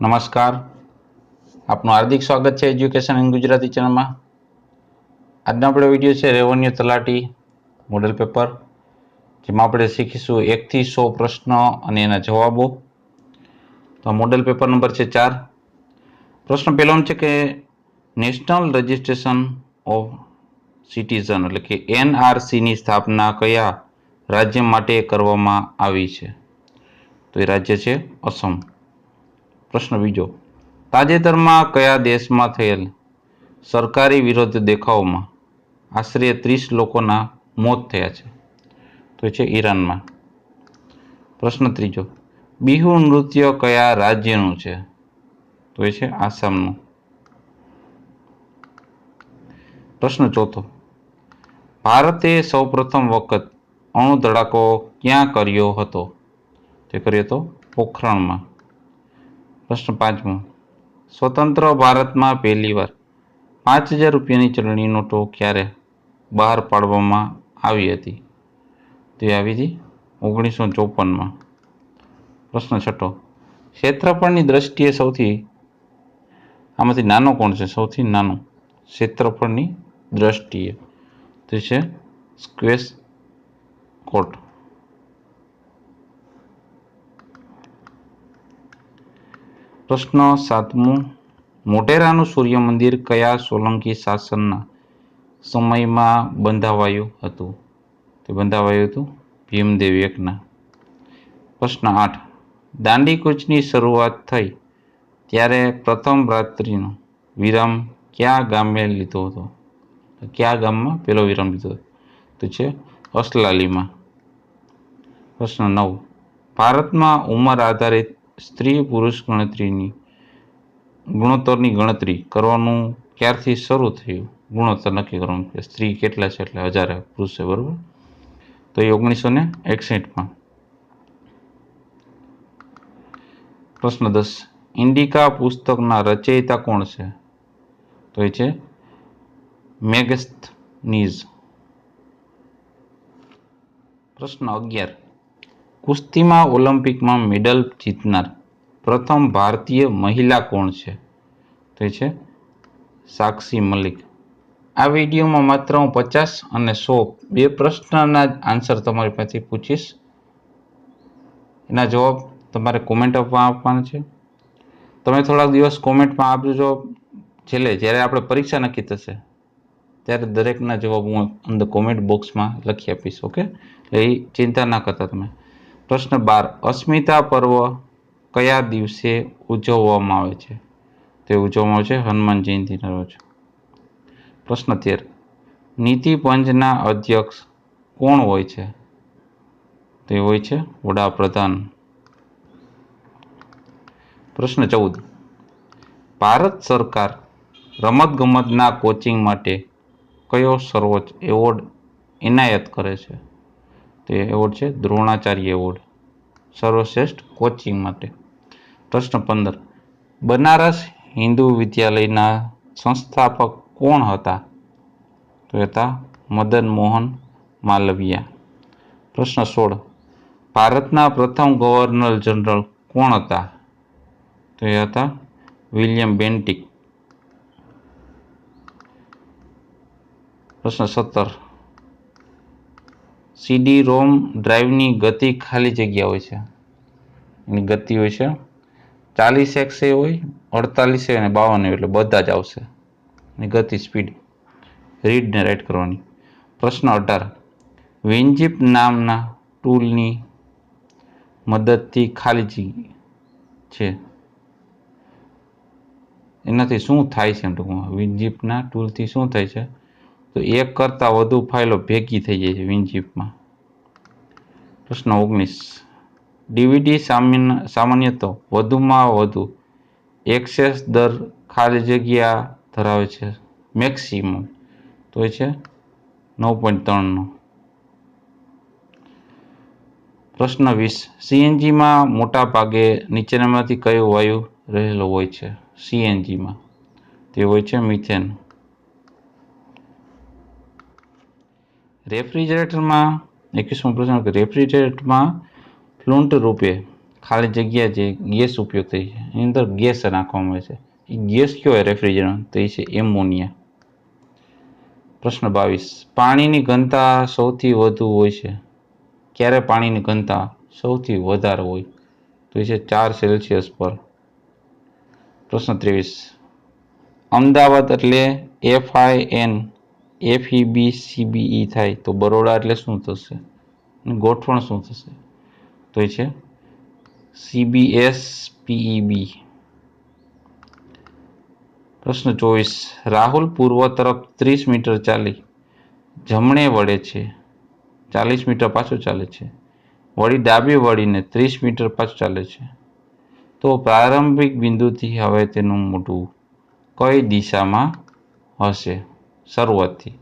નમસ્કાર, આપનું હાર્દિક સ્વાગત છે એજ્યુકેશન ઇન ગુજરાતી ચેનલમાં. આજનો આપણો વિડીયો છે રેવન્યુ તલાટી મોડેલ પેપર, જેમાં આપણે શીખીશું 1 થી 100 પ્રશ્નો અને એના જવાબો. તો મોડેલ પેપર નંબર છે 4. પ્રશ્ન પહેલો છે કે નેશનલ રજિસ્ટ્રેશન ઓફ સિટીઝન એટલે કે NRCની સ્થાપના કયા રાજ્ય માટે કરવામાં આવી છે? તો એ રાજ્ય છે અસમ. પ્રશ્ન બીજો, તાજેતરમાં કયા દેશમાં થયેલ સરકારી વિરોધ દેખાવોમાં આશરે 30 લોકોના મોત થયા છે? તો એ છે ઈરાનમાં. પ્રશ્ન ત્રીજો, બિહુ નૃત્ય કયા રાજ્યનું છે? તો એ છે આસામનું. પ્રશ્ન ચોથો, ભારતે સૌપ્રથમ વખત અણુ ધડાકો ક્યાં કર્યો હતો? તે કર્યો હતો પોખરણમાં. પ્રશ્ન પાંચમો, સ્વતંત્ર ભારતમાં પહેલીવાર 5000 રૂપિયાની ચલણી નોટો ક્યારે બહાર પાડવામાં આવી હતી? તે આવી હતી 1954માં. પ્રશ્ન છઠ્ઠો, ક્ષેત્રફળની દ્રષ્ટિએ આમાંથી નાનો કોણ છે? સૌથી નાનો ક્ષેત્રફળની દ્રષ્ટિએ તે છે સ્ક્વેશ કોટ. પ્રશ્ન સાતમો, મોઢેરાનું સૂર્ય મંદિર કયા સોલંકી શાસનના સમયમાં બંધાવાયું હતું? તે બંધાવાયું હતું ભીમદેવ એકના. પ્રશ્ન 8, દાંડી કૂચની શરૂઆત થઈ ત્યારે પ્રથમ રાત્રિનો વિરામ કયા ગામે લીધો હતો? કયા ગામમાં પહેલો વિરામ લીધો હતો? તો છે અસલાલીમાં. પ્રશ્ન 9, ભારતમાં ઉંમર આધારિત સ્ત્રી પુરુષ ગુણોત્તરની ગણતરી કરવાનું ક્યારથી શરૂ થયું? ગુણોત્તર નક્કી કરવાનું કે સ્ત્રી કેટલા છે એટલે 1000 પુરુષ છે, બરોબર. તો એ 1961માં. પ્રશ્ન 10, ઇન્ડિકા પુસ્તકના રચયિતા કોણ છે? તો એ છે મેગસ્થનીઝ. પ્રશ્ન 11, કુસ્તીમાં ઓલિમ્પિકમાં મેડલ જીતનાર પ્રથમ ભારતીય મહિલા કોણ છે? તો એ છે સાક્ષી મલિક. આ વિડીયોમાં માત્ર હું 50 અને 100 બે પ્રશ્નના આન્સર તમારી પાસેથી પૂછીશ. એના જવાબ તમારે કોમેન્ટમાં આપવાના છે. તમે થોડાક દિવસ કોમેન્ટમાં આપજો. છેલ્લે જ્યારે આપણે પરીક્ષા નક્કી થશે ત્યારે દરેકના જવાબ હું અંદર કોમેન્ટ બોક્સમાં લખી આપીશ. ઓકે, એટલે એ ચિંતા ના કરતા તમે. પ્રશ્ન 12, અસ્મિતા પર્વ કયા દિવસે ઉજવવામાં આવે છે? તે ઉજવવામાં આવે છે હનુમાન જયંતિના રોજ. પ્રશ્ન 13, નીતિ પંચના અધ્યક્ષ કોણ હોય છે? તે હોય છે વડાપ્રધાન. પ્રશ્ન 14, ભારત સરકાર રમતગમતના કોચિંગ માટે કયો સર્વોચ્ચ એવોર્ડ એનાયત કરે છે? તે એવોર્ડ છે દ્રોણાચાર્ય એવોર્ડ, સર્વશ્રેષ્ઠ કોચિંગ માટે. પ્રશ્ન 15, બનારસ હિન્દુ વિદ્યાલયના સંસ્થાપક કોણ હતા? તો હતા મદન મોહન માલવીયા. પ્રશ્ન 16, ભારતના પ્રથમ ગવર્નર જનરલ કોણ હતા? તો એ હતા વિલિયમ બેન્ટિક. પ્રશ્ન 17, CD રોમ ડ્રાઈવની ગતિ ખાલી જગ્યા હોય છે, એની ગતિ હોય છે 40x હોય, 48 અને 52 એટલે બધા જ આવશે. એની ગતિ સ્પીડ રીડ ને રાઇટ કરવાની. પ્રશ્ન 18, વિનઝિપ નામના ટૂલની મદદથી ખાલી જગ્યા છે એનાથી શું થાય છે? ટૂંકમાં વિનઝિપના ટૂલથી શું થાય છે? તો એક કરતાં વધુ ફાઇલો ભેગી થઈ જાય છે વિનઝિપમાં. પ્રશ્ન 19, DVD સામાન્યતઃ વધુમાં વધુ એક્સેસ દર ખાલી જગ્યા ધરાવે છે મેક્સિમમ, તો એ છે 9.3નો. પ્રશ્ન 20, CNGમાં મોટા ભાગે નીચેનામાંથી કયો વાયુ રહેલો હોય છે? CNGમાં તે હોય છે મિથેન. રેફ્રિજરેટરમાં 21મો પ્રશ્ન, રેફ્રિજરેટરમાં ફ્લુન્ટ રૂપે ખાલી જગ્યા જે ગેસ ઉપયોગ થઈ છે એની અંદર ગેસ નાખવામાં આવે છે. એ ગેસ કયો હોય રેફ્રિજરન્ટ? તો એ છે એમોનિયા. પ્રશ્ન 22. પાણીની ઘનતા સૌથી વધુ હોય છે. ક્યારે પાણીની ઘનતા સૌથી વધારે હોય? તો એ છે 4 સેલ્સિયસ પર. પ્રશ્ન 23. અમદાવાદ એટલે FIN FEBCBE થાય તો બરોડા એટલે શું થશે? ગોઠવણ શું થશે? તો એ છે CBSPEB. પ્રશ્ન 24. રાહુલ પૂર્વ તરફ 30 મીટર ચાલી જમણે વળે છે, 40 મીટર પાછું ચાલે છે, વળી ડાબે વળીને 30 મીટર પાછું ચાલે છે, તો પ્રારંભિક બિંદુથી હવે તેનું મોઢું કઈ દિશામાં હશે શરૂઆતથી?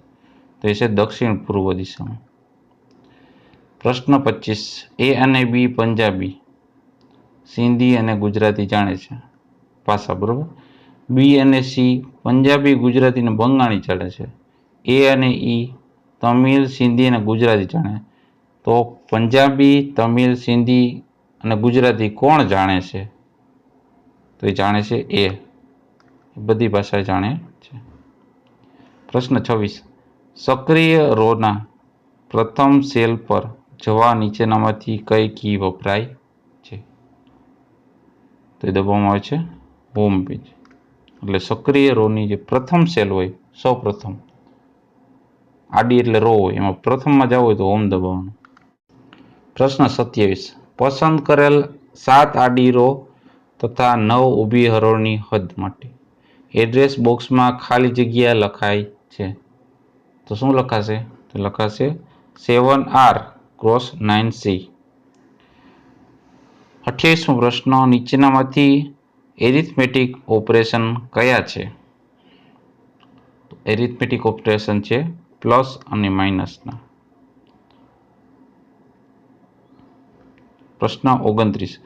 તો એ છે દક્ષિણ પૂર્વ દિશામાં. પ્રશ્ન 25. A અને B પંજાબી, સિંધી અને ગુજરાતી જાણે છે ભાષા, બરોબર. B અને C પંજાબી, ગુજરાતી અને બંગાળી જાણે છે. A અને E તમિલ, સિંધી અને ગુજરાતી જાણે. તો પંજાબી, તમિલ, સિંધી અને ગુજરાતી કોણ જાણે છે? તો એ જાણે છે A. બધી ભાષા જાણે છે. પ્રશ્ન 26. સક્રિય રોના પ્રથમ સેલ પર જવા નીચેનામાંથી કઈ કી વપરાય છે? તો એ દબાવવામાં આવે છે હોમ પેજ. એટલે સક્રિય રોની જે પ્રથમ સેલ હોય, સૌ પ્રથમ આડી એટલે રો હોય, એમાં પ્રથમમાં જવું હોય તો હોમ દબાવવાનું. પ્રશ્ન 27. પસંદ કરેલ 7 આડી રો તથા 9 ઊભી હરોળની હદ માટે એડ્રેસ બોક્સમાં ખાલી જગ્યા લખાય છે. તો શું લખાશે? તો લખાશે 7R×9C. 28મો પ્રશ્ન. નીચેનામાંથી એરિથમેટિક ઓપરેશન કયા છે? એરિથમેટિક ઓપરેશન છે પ્લસ અને માઇનસના. પ્રશ્ન 29.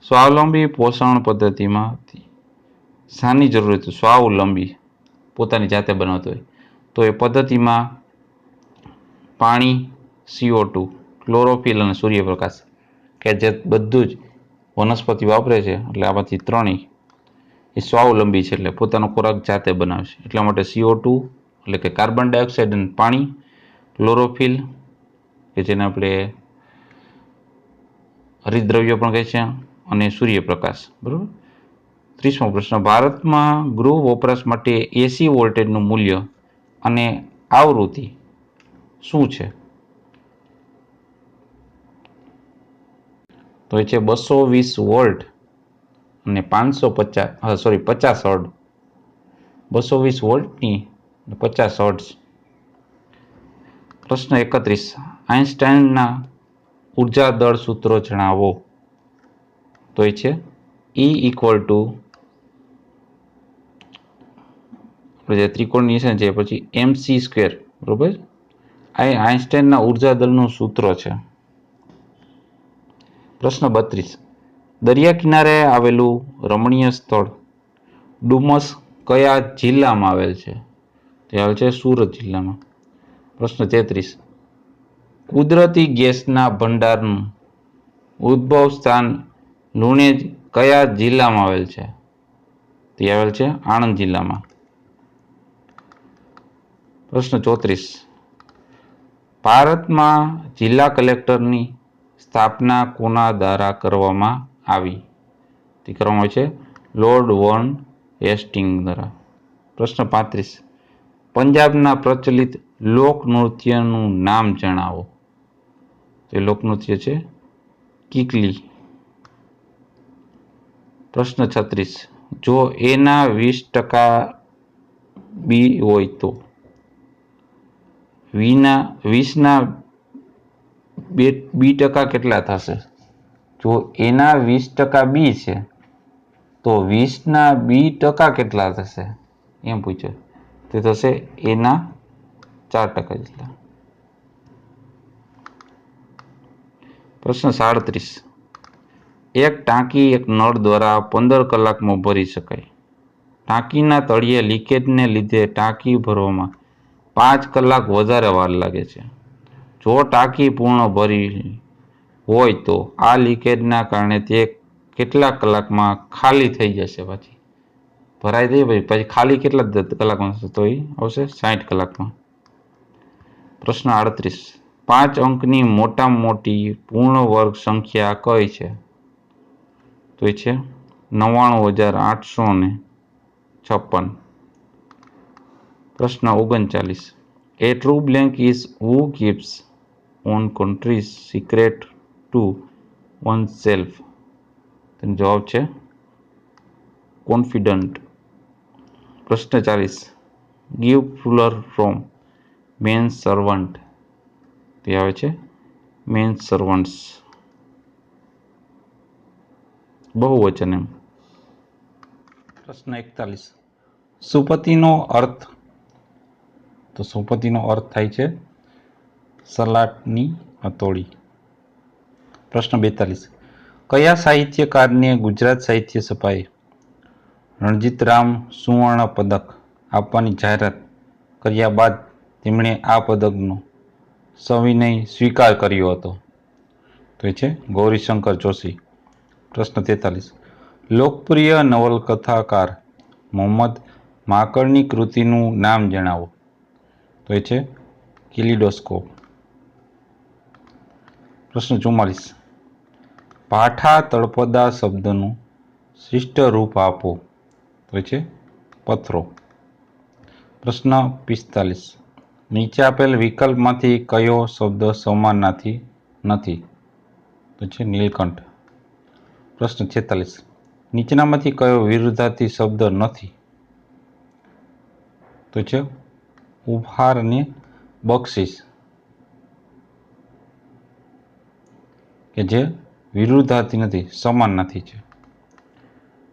સ્વાવલંબી પોષણ પદ્ધતિમાંથી શાની જરૂર છે? સ્વાવલંબી પોતાની જાતે બનાવતો હોય તો એ પદ્ધતિમાં પાણી, CO2, ક્લોરોફિલ અને સૂર્યપ્રકાશ કે જે બધું જ વનસ્પતિ વાપરે છે, એટલે આમાંથી ત્રણેય એ સ્વાવલંબી છે, એટલે પોતાનો ખોરાક જાતે બનાવશે. એટલા માટે CO2 એટલે કે કાર્બન ડાયોક્સાઇડ અને પાણી, ક્લોરોફિલ કે જેને આપણે હરિતદ્રવ્ય પણ કહે છે, અને સૂર્યપ્રકાશ, બરાબર. 30મો પ્રશ્ન. ભારતમાં ગૃહ વપરાશ માટે AC વોલ્ટેજનું મૂલ્ય અને આવૃત્તિ શું છે? તો એ છે 220 વોલ્ટ અને 50 હર્ટ્ઝ. 220 વોલ્ટની 50 હર્ટ્ઝ. પ્રશ્ન 31. આઇન્સ્ટાઈનના ઉર્જા દળ સૂત્રો જણાવો. તો એ છે E = જે ત્રિકોણ નિશાન છે પછી mc², બરોબર. આ આઇન્સ્ટાઈનના ઉર્જા દળનું સૂત્ર છે. પ્રશ્ન 32. દરિયા કિનારે આવેલું રમણીય સ્થળ ડુમસ કયા જિલ્લામાં આવેલ છે? તે આવેલ છે સુરત જિલ્લામાં. પ્રશ્ન 33. કુદરતી ગેસના ભંડારનું ઉદ્ભવ સ્થાન લુણેજ કયા જિલ્લામાં આવેલ છે? તે આવેલ છે આણંદ જિલ્લામાં. પ્રશ્ન 34. ભારતમાં જિલ્લા કલેક્ટરની સ્થાપના કોના દ્વારા કરવામાં આવી? તે કરવામાં આવે છે લોર્ડ વોન હેસ્ટિંગ દ્વારા. પ્રશ્ન 35. પંજાબના પ્રચલિત લોકનૃત્યનું નામ જણાવો. તે લોકનૃત્ય છે કિકલી. પ્રશ્ન 36. જો એના 20% બી હોય તો 20ના બી ટકા કેટલા થશે? જો એના 20% બી છે તો 20ના બી ટકા કેટલા થશે એમ પૂછે. તે થશે એના 4% જેટલા. પ્રશ્ન 37. એક ટાંકી એક નળ દ્વારા 15 કલાકમાં ભરી શકાય. ટાંકીના તળિયે લીકેજને લીધે ટાંકી ભરવામાં 5 કલાક વધારે વાર લાગે છે. જો ટાંકી પૂર્ણ ભરી હોય તો આ લીકેજના કારણે તે કેટલા કલાકમાં ખાલી થઈ જશે? પાછી ભરાઈ દઈએ પછી ખાલી કેટલા કલાકમાં થશે? તો એ આવશે 60 કલાકમાં. પ્રશ્ન 38. 5 અંકની મોટામાં મોટી પૂર્ણ વર્ગ સંખ્યા કઈ છે? તો એ છે 99,856. પ્રશ્ન 39. A true blank is who keeps on country's secret to oneself. તેનો જવાબ છે કોન્ફિડન્ટ. પ્રશ્ન 40. Give plural from man servant. તે આવે છે મેન સર્વન્ટ્સ, બહુવચન એમ. પ્રશ્ન 41. સુપતિનો અર્થ? તો સુપતિનો અર્થ થાય છે સલાટની હથોડી. પ્રશ્ન 42. કયા સાહિત્યકારને ગુજરાત સાહિત્ય સભાએ રણજીતરામ સુવર્ણ પદક આપવાની જાહેરાત કર્યા બાદ તેમણે આ પદકનો સવિનય સ્વીકાર કર્યો હતો? તો એ છે ગૌરીશંકર જોશી. પ્રશ્ન 43. લોકપ્રિય નવલકથાકાર મોહમ્મદ માંકડની કૃતિનું નામ જણાવો. તો એ છે કેલિડોસ્કોપ. પ્રશ્ન 44. ભાઠા તળપદા શબ્દનું શિષ્ટ રૂપ આપો. તો એ છે પથરો. પ્રશ્ન 45. નીચે આપેલ વિકલ્પમાંથી કયો શબ્દ સમાનાર્થી નથી? તો છે નીલકંઠ. પ્રશ્ન 46. નીચેનામાંથી કયો વિરુદ્ધાર્થી શબ્દ નથી? તો છે ઉપહાર અને બક્ષિસ, કે જે વિરુદ્ધાર્થી નથી, સમાનાર્થી છે.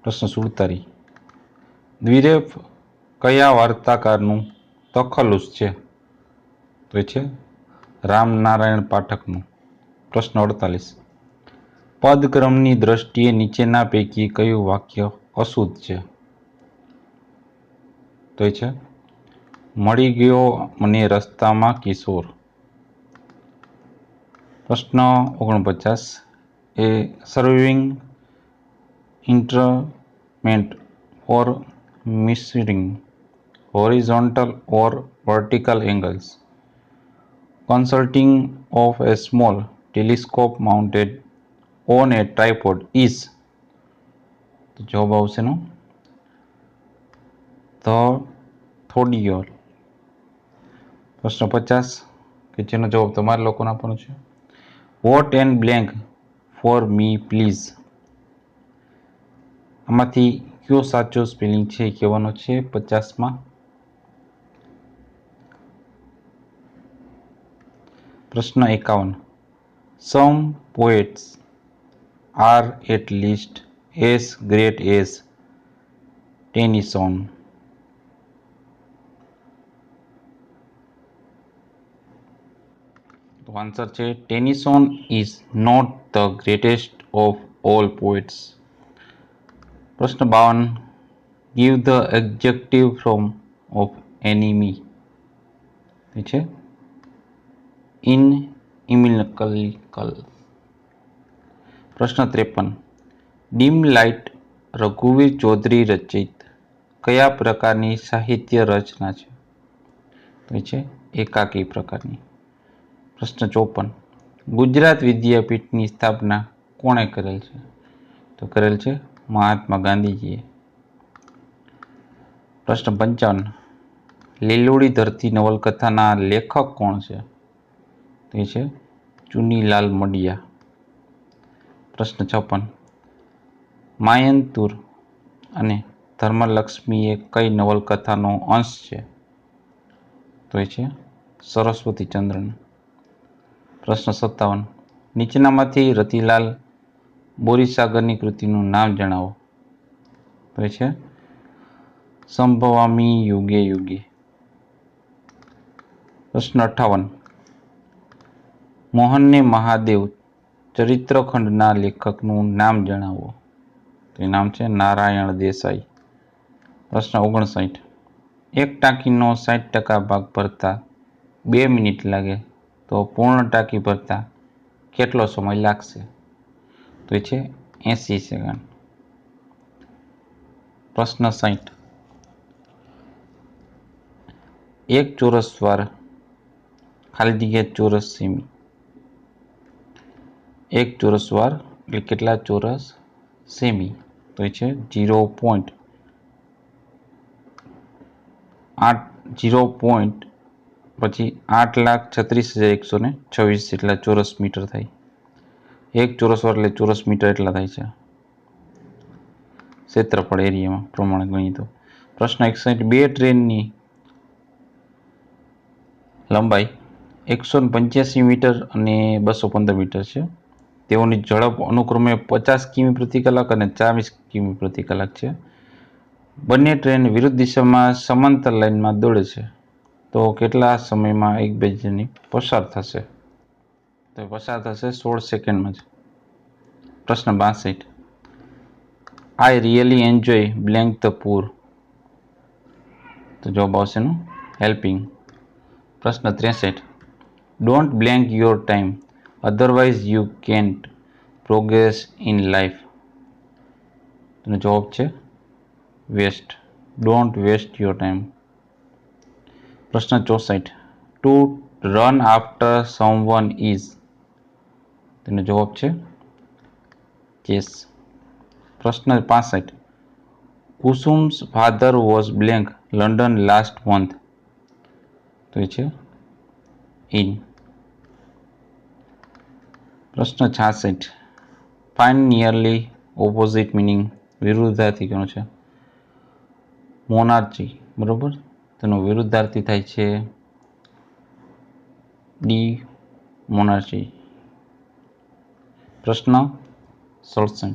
પ્રશ્ન 47. દ્વિરેફ કયા વાર્તાકારનું તખલ્લુસ છે? તો એ છે રામનારાયણ પાઠકનું. પ્રશ્ન 48. પદક્રમની દ્રષ્ટિએ નીચેના પૈકી કયું વાક્ય અશુદ્ધ છે? તો એ છે મળી ગયો મને રસ્તામાં કિશોર. પ્રશ્ન 49. A serving instrument for measuring horizontal or vertical angles, consisting of a small telescope mounted on a tripod is? તો જવાબ આવશે નો થોડિયોર. પ્રશ્ન 50 કે જેનો જવાબ તમારે લોકોને આપવાનો છે. What and blank for me please. આમાંથી કયો સાચો સ્પેલિંગ છે એ કહેવાનો છે 50માં. પ્રશ્ન 51. Some poets are at least as great as Tennyson. તો આન્સર છે Tennyson is not the greatest of all poets. પ્રશ્ન 52. Give the adjective from of enemy. એ છે ઇનઇમિકલ. પ્રશ્ન 53. ડીમ લાઇટ રઘુવીર ચૌધરી રચિત કયા પ્રકારની સાહિત્ય રચના છે? તો એ છે એકાકી પ્રકારની. પ્રશ્ન 54. ગુજરાત વિદ્યાપીઠની સ્થાપના કોણે કરેલ છે? તો કરેલ છે મહાત્મા ગાંધીજીએ. પ્રશ્ન 55. લીલોડી ધરતી નવલકથાના લેખક કોણ છે? તે છે ચુનીલાલ મડિયા. પ્રશ્ન 56. માયનતુર અને ધર્મલક્ષ્મી એ કઈ નવલકથાનો અંશ છે? તો એ છે સરસ્વતીચંદ્રન. પ્રશ્ન 57. નીચેનામાંથી રતિલાલ બોરીસાગરની કૃતિનું નામ જણાવો. તો એ છે સંભવામી યુગે યુગે. પ્રશ્ન 58. મોહનને મહાદેવ ચરિત્રખંડના લેખકનું નામ જણાવો. તો એ નામ છે નારાયણ દેસાઈ. પ્રશ્ન 59. એક ટાંકીનો 60% ભાગ ભરતા 2 મિનિટ લાગે તો પૂર્ણ ટાંકી ભરતા કેટલો સમય લાગશે? તો એ છે 80 સેકન્ડ. પ્રશ્ન 60. એક ચોરસ વાર ખાલી જગ્યા ચોરસ સેમી. એક ચોરસ વાર એટલે કેટલા ચોરસ સેમી? તો એ છે 0.8 પછી 8,36,126 જેટલા ચોરસ મીટર થાય. એક ચોરસ વાર એટલે ચોરસ મીટર એટલા થાય છે ક્ષેત્રફળ એરિયામાં પ્રમાણે ગણીએ તો. પ્રશ્ન 61. બે ટ્રેનની લંબાઈ 185 મીટર અને 215 મીટર છે. તેઓની ઝડપ અનુક્રમે 50 કિમી પ્રતિ કલાક અને 40 કિમી પ્રતિ કલાક છે. બંને ટ્રેન વિરુદ્ધ દિશામાં સમાંતર લાઇનમાં દોડે છે. તો કેટલા સમયમાં એકબીજાની પસાર થશે? તો પસાર થશે 16 સેકન્ડમાં જ. પ્રશ્ન 62. I really enjoy blank the poor. તો જવાબ આવશે એનો હેલ્પિંગ. પ્રશ્ન 63. Don't blank your time otherwise you can't progress in life. તેનો જવાબ છે waste. Don't waste your time. પ્રશ્ન 64. To run after someone is. તેનો જવાબ છે ચેસ. પ્રશ્ન 65. Kusum's father was blank London last month. તો એ છે ઇન. પ્રશ્ન 66. Find nearly opposite meaning. વિરુદ્ધાર્થી કોનો છે? મોનાર્ચી. બરોબર. તેનો વિરુદ્ધાર્થી થાય છે ડી મોનાર્ચી. પ્રશ્ન 67.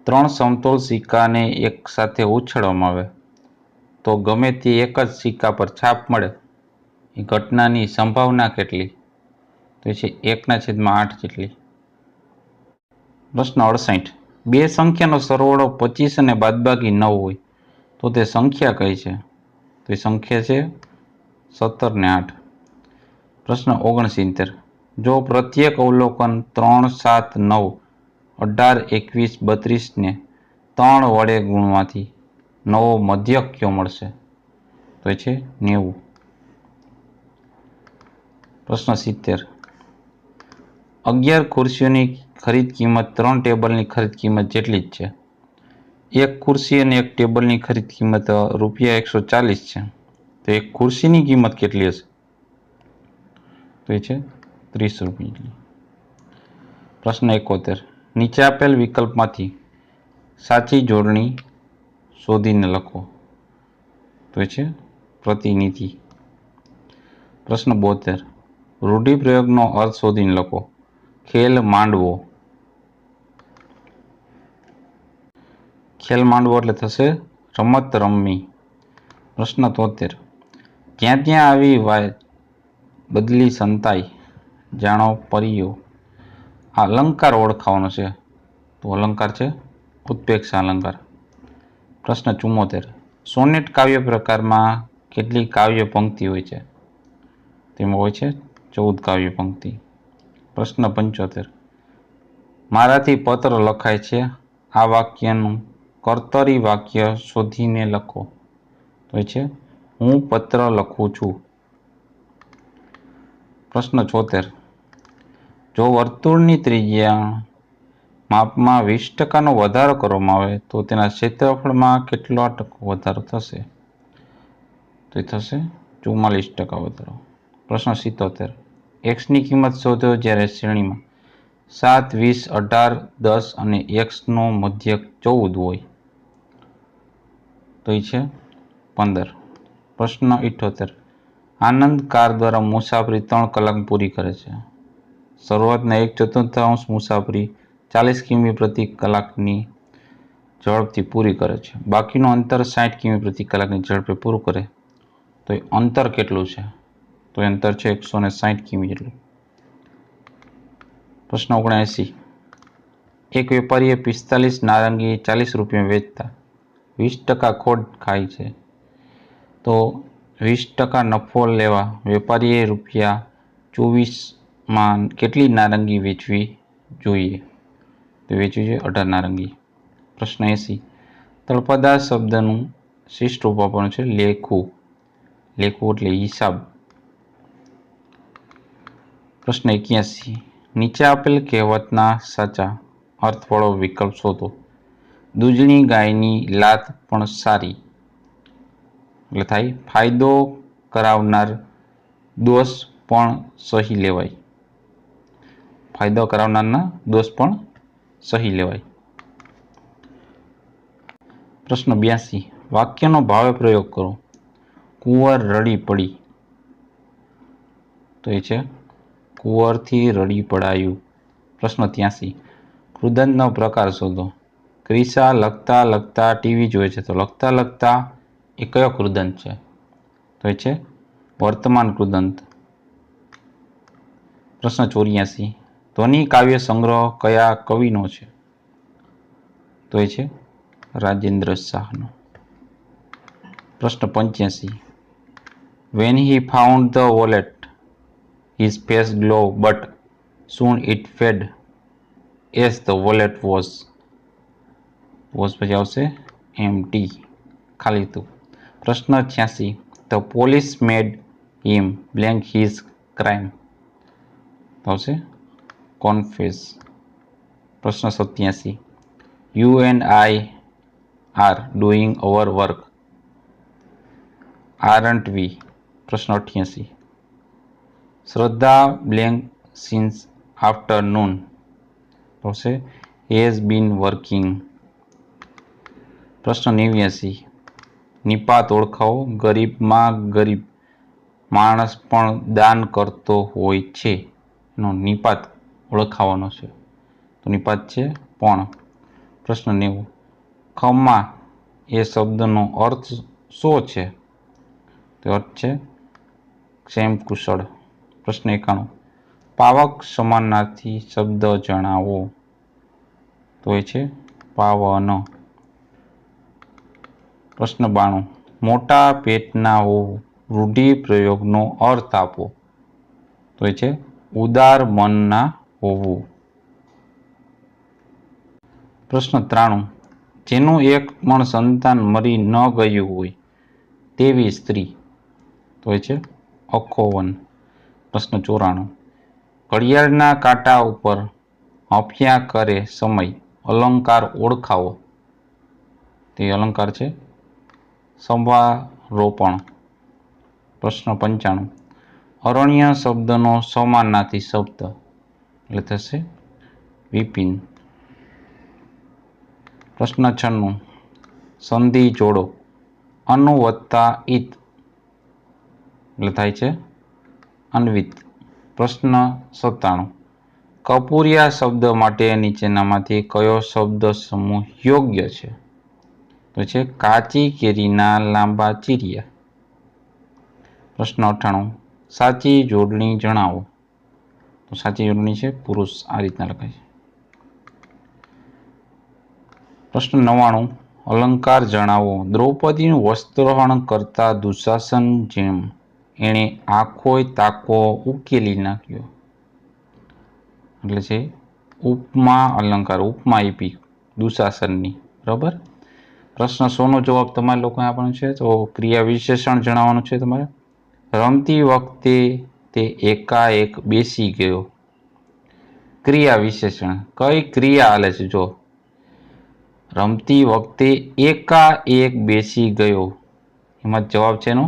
ત્રણ સમતોલ સિક્કાને એક સાથે ઉછાળવામાં આવે તો ગમે તે એક જ સિક્કા પર છાપ મળે એ ઘટનાની સંભાવના કેટલી? તો છે 1/8 જેટલી. પ્રશ્ન 68. બે સંખ્યાનો સરવાળો 25 અને બાદબાકી 9 હોય તો તે સંખ્યા કઈ છે? તો એ સંખ્યા છે 17 ને 8. પ્રશ્ન 69. જો પ્રત્યેક અવલોકન 3, 7, 9, 18, 21, 32 ને 3 વડે ગુણવાથી નવો મધ્યક કયો મળશે? તો એ છે 90. પ્રશ્ન 70. 11 ખુરશીઓની ખરીદ કિંમત 3 ટેબલની ખરીદ કિંમત જેટલી જ છે. એક ખુરશી અને એક ટેબલની ખરીદ કિંમત ₹140 છે. તો એક ખુરશીની કિંમત કેટલી હશે? તો એ છે ₹30 જેટલી. પ્રશ્ન 71. નીચે આપેલ વિકલ્પમાંથી સાચી જોડણી શોધીને લખો. તો એ છે પ્રતિનિધિ. પ્રશ્ન 72. રૂઢિપ્રયોગનો અર્થ શોધીને લખો. ખેલ માંડવો. ખેલ માંડવો એટલે થશે રમત રમવી. પ્રશ્ન 73. જ્યાં ત્યાં આવી વાય બદલી સંતાઈ જાણો પરીઓ. આ અલંકાર ઓળખાવાનો છે તો અલંકાર છે ઉત્પ્રેક્ષા અલંકાર. પ્રશ્ન 74. સોનેટ કાવ્ય પ્રકારમાં કેટલી કાવ્ય પંક્તિ હોય છે? તેમાં હોય છે 14 કાવ્ય પંક્તિ. પ્રશ્ન 75. મારાથી પત્ર લખાય છે આ વાક્યનું કર્તરી વાક્ય શોધીને લખો. તો એ છે હું પત્ર લખું છું. પ્રશ્ન 76. જો વર્તુળની ત્રિજ્યા માપમાં 20% વધારો કરવામાં આવે તો તેના ક્ષેત્રફળમાં કેટલો ટકો વધારો થશે? તો એ થશે 44% વધારો. પ્રશ્ન 77. એક્સની કિંમત શોધો જ્યારે શ્રેણીમાં 7, 20, 18, 10 અને એક્સનો મધ્યક 14 હોય. તો એ છે 15. પ્રશ્ન 78. આનંદ કાર દ્વારા મુસાફરી 3 કલાક પૂરી કરે છે. શરૂઆતના 1/4 મુસાફરી 40 કિમી પ્રતિ કલાકની ઝડપથી પૂરી કરે છે. બાકીનું અંતર 60 કિમી પ્રતિ કલાકની ઝડપે પૂરું કરે તો એ અંતર કેટલું છે? તો એ અંતર છે 160 કિમી જેટલું. પ્રશ્ન 79. એક વેપારીએ 45 નારંગી ₹40 વેચતા 20% ખોટ ખાઈ છે તો 20% નફો લેવા વેપારીએ ₹24 કેટલી નારંગી વેચવી જોઈએ? તો વેચ્યું છે 18 નારંગી. પ્રશ્ન 80. તળપદા શબ્દનું શિષ્ટ રૂપ આપવાનું છે લેખું. લેખું એટલે હિસાબ. પ્રશ્ન 81. નીચે આપેલ કહેવતના સાચા અર્થવાળો વિકલ્પ શોધો. દૂધની ગાયની લાત પણ સારી. એટલે થાય ફાયદો કરાવનાર દોષ પણ સહી લેવાય. ફાયદો કરાવનારના દોષ પણ સહી લેવાય. પ્રશ્ન 82. વાક્યનો ભાવે પ્રયોગ કરો. કુંવર રડી પડી. તો એ છે કુંવરથી રડી પડાયું. પ્રશ્ન 83. કૃદંતનો પ્રકાર શોધો. ક્રિશા લખતા લખતા ટીવી જોવે છે. તો લખતા લખતા એ કયો કૃદંત છે? તો એ છે વર્તમાન કૃદંત. પ્રશ્ન 84. ધ્વનિ કાવ્ય સંગ્રહ કયા કવિનો છે? તો એ છે રાજેન્દ્ર શાહનો. પ્રશ્ન 85. When he found the wallet, his face glowed, but soon it faded as the wallet was પછી આવશે empty, ખાલી હતું. પ્રશ્ન 86. The police made him blank his crime. તો આવશે confess. પ્રશ્ન 87. You and I are doing our work, aren't we? પ્રશ્ન 88. શ્રદ્ધા blank since afternoon. આવશે has been working. પ્રશ્ન 89. નિપાત ઓળખાવો. ગરીબમાં ગરીબ માણસ પણ દાન કરતો હોય છે. એનો નિપાત ઓળખાવાનો છે. તો નિપાત છે પણ. પ્રશ્ન 90. ખમા એ શબ્દનો અર્થ શું છે? તો અર્થ છે ક્ષેમ કુશળ. પ્રશ્ન 91. પાવક સમાનાર્થી શબ્દ જણાવો. તો એ છે પાવન. પ્રશ્ન 92. મોટા પેટના હોવું રૂઢિપ્રયોગનો અર્થ આપો. તો એ છે ઉદાર મનના હોવું. પ્રશ્ન 93. જેનું એક પણ સંતાન મરી ન ગયું હોય તેવી સ્ત્રી. તો એ છે અખોવન. પ્રશ્ન 94. ઘડિયાળના કાંટા ઉપર હફિયા કરે સમય અલંકાર ઓળખાવો. તે અલંકાર છે સંભારોપણ. પ્રશ્ન 95. અરણ્ય શબ્દનો સમાનાર્થી શબ્દ એટલે થશે વિપિન. પ્રશ્ન 96. સંધિ જોડો. અનુ વત્તા ઈત એટલે થાય છે અન્વિત. પ્રશ્ન 97. કપૂરિયા શબ્દ માટે નીચેનામાંથી કયો શબ્દ સમૂહ યોગ્ય છે? તો છે કાચી કેરીના લાંબા ચીરિયા. પ્રશ્ન 98. સાચી જોડણી જણાવો. તો સાચી જોડણી છે પુરુષ. આ રીતના લખાય છે. પ્રશ્ન 99. અલંકાર જણાવો. દ્રૌપદીનું વસ્ત્રહરણ કરતા દુશાસન જેમ એણે આખોય તાકો ઉકેલી નાખ્યો. એટલે છે ઉપમા અલંકાર. ઉપમા આપી દુશાસનની. બરાબર. પ્રશ્ન 100 નો જવાબ તમારે લોકોને આપવાનો છે. તો ક્રિયા વિશેષણ જણાવવાનું છે તમારે. રમતી વખતે તે એકાએક બેસી ગયો. ક્રિયા વિશેષણ કઈ ક્રિયા હાલે છે? જો રમતી વખતે એકાએક બેસી ગયો એમાં જવાબ છે એનો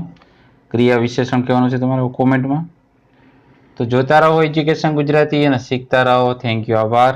ક્રિયા વિશેષણ કહેવાનું છે તમારે કોમેન્ટમાં. તો જોતા રહો એજ્યુકેશન ગુજરાતી અને શીખતા રહો. Thank you. આભાર.